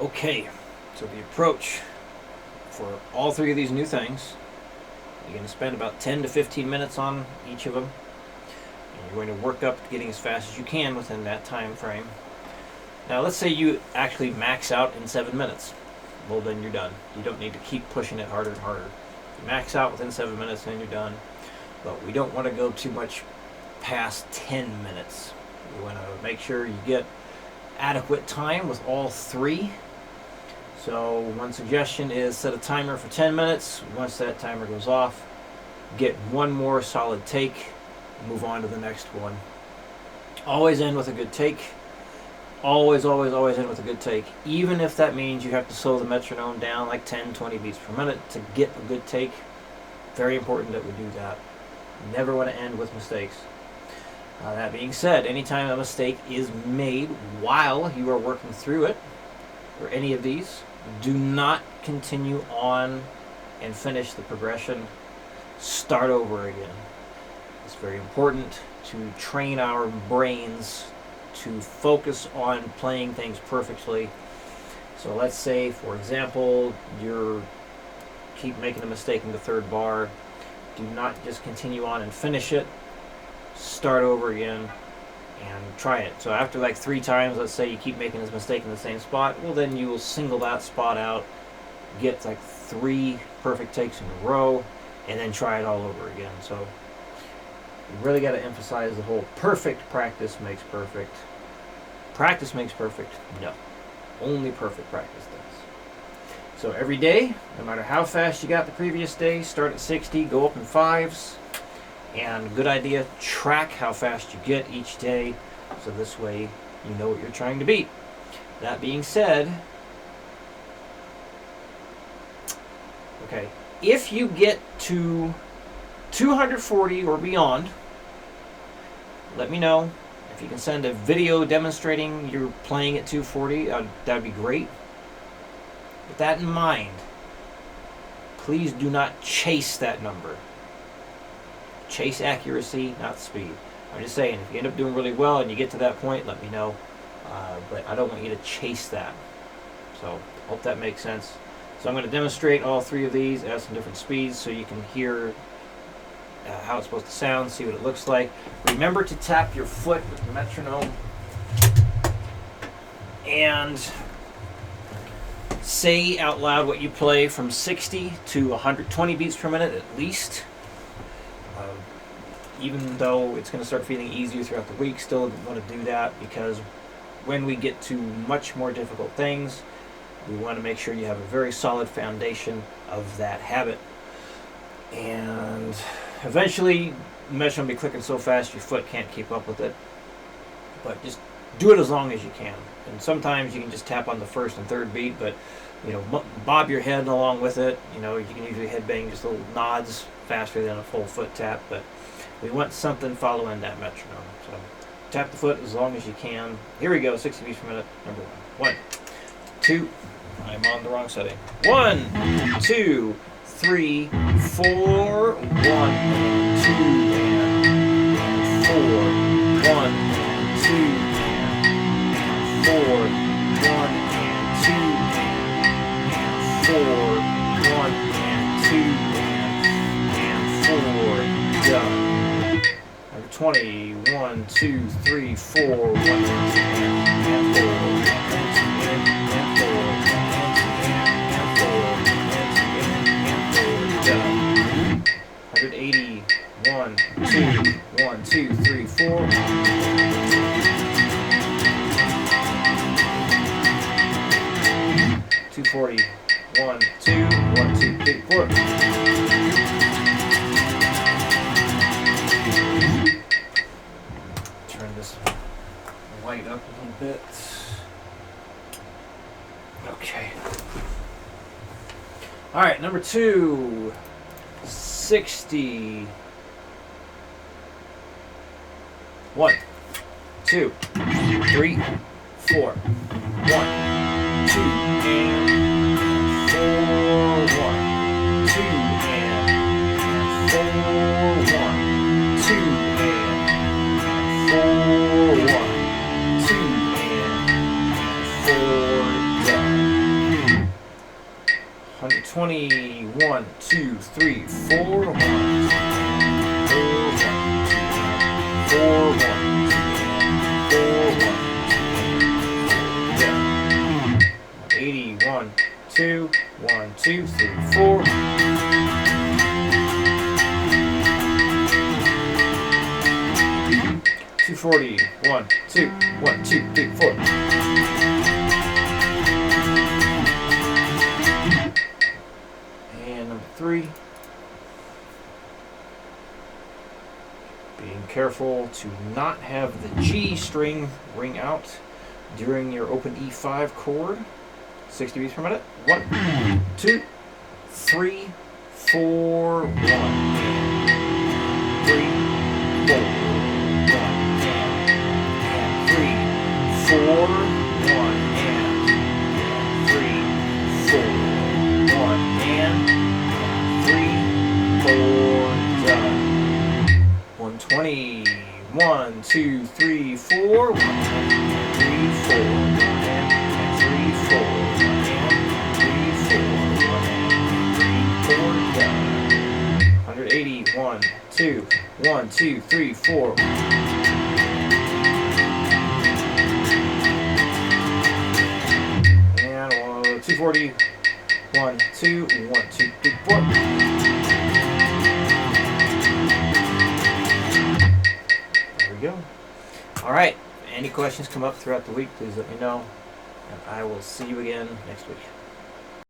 Okay, so the approach for all three of these new things, you're going to spend about 10 to 15 minutes on each of them. And you're going to work up getting as fast as you can within that time frame. Now let's say you actually max out in 7 minutes. Well, then you're done. You don't need to keep pushing it harder and harder. You max out within 7 minutes, then you're done. But we don't want to go too much past 10 minutes. We want to make sure you get adequate time with all three. So one suggestion is set a timer for 10 minutes. Once that timer goes off, get one more solid take, move on to the next one. Always end with a good take. Always end with a good take. Even if that means you have to slow the metronome down like 10, 20 beats per minute to get a good take. Very important that we do that. Never want to end with mistakes. That being said, anytime a mistake is made while you are working through it, or any of these, do not continue on and finish the progression. Start over again. It's very important to train our brains to focus on playing things perfectly. So let's say, for example, you keep making a mistake in the third bar. Do not just continue on and finish it. Start over again and try it. So after like 3 times, let's say you keep making this mistake in the same spot, well then you will single that spot out, get like 3 perfect takes in a row, and then try it all over again. So you really got to emphasize the whole perfect practice makes perfect. Practice makes perfect? No. Only perfect practice does. So every day, no matter how fast you got the previous day, start at 60, go up in 5s. And good idea, track how fast you get each day, so this way you know what you're trying to beat. That being said, okay, if you get to 240 or beyond, let me know. If you can send a video demonstrating you're playing at 240, that would be great. With that in mind, please do not chase that number. Chase accuracy, not speed. I'm just saying, if you end up doing really well and you get to that point, let me know. But I don't want you to chase that. So, hope that makes sense. So I'm going to demonstrate all 3 of these at some different speeds so you can hear how it's supposed to sound, see what it looks like. Remember to tap your foot with the metronome and say out loud what you play from 60 to 120 beats per minute at least. Even though it's going to start feeling easier throughout the week, still want to do that because when we get to much more difficult things, we want to make sure you have a very solid foundation of that habit. And eventually, the metronome will be clicking so fast your foot can't keep up with it. But just do it as long as you can. And sometimes you can just tap on the first and third beat, but bob your head along with it. You can usually headbang just little nods faster than a full foot tap, but we want something following that metronome. So tap the foot as long as you can. Here we go, 60 beats per minute, number 1. 1, 2, I'm on the wrong setting. 1, 2, 3, 4, 1, 2, and 4, 1, 2, and 4, 1, and 2, and 4, 1, and 2, and 4, done. 20, 1, 2, 3, 4, 1, 2, and 4, and 4, done. 180, 1, 2, 1, 2, 3, 4. 240, 1, 2, 1, 2, 3, 4. Light up a little bit. Okay. All right, number 2, 60. 1, 2, 3, 4. 1, 2, and 4. 1, 2, and 4. 1, 2, and 4. 1. 2 and 4 down. 120. 1, 2, 3, 4. 1, 2, 4, 1, 4, 1, 80. 1, 2, 1, 2, 3, 4. 240. 1, 2, 1, 2, 3, 4. And number 3. Being careful to not have the G string ring out during your open E5 chord. 60 beats per minute. 1, 2, 3, 4, 1, and 3, 4, 1, and 3, 4, 1, and 3, 4, 1, and 3, 4, done. 120. 1, 2, 3, 4. 1, 2, 3, 4. 180. 1, 2, 1, 2, 3, 4. And 240. 1, 2, 1, 2, 3, 4. There we go. All right. Any questions come up throughout the week, please let me know. And I will see you again next week.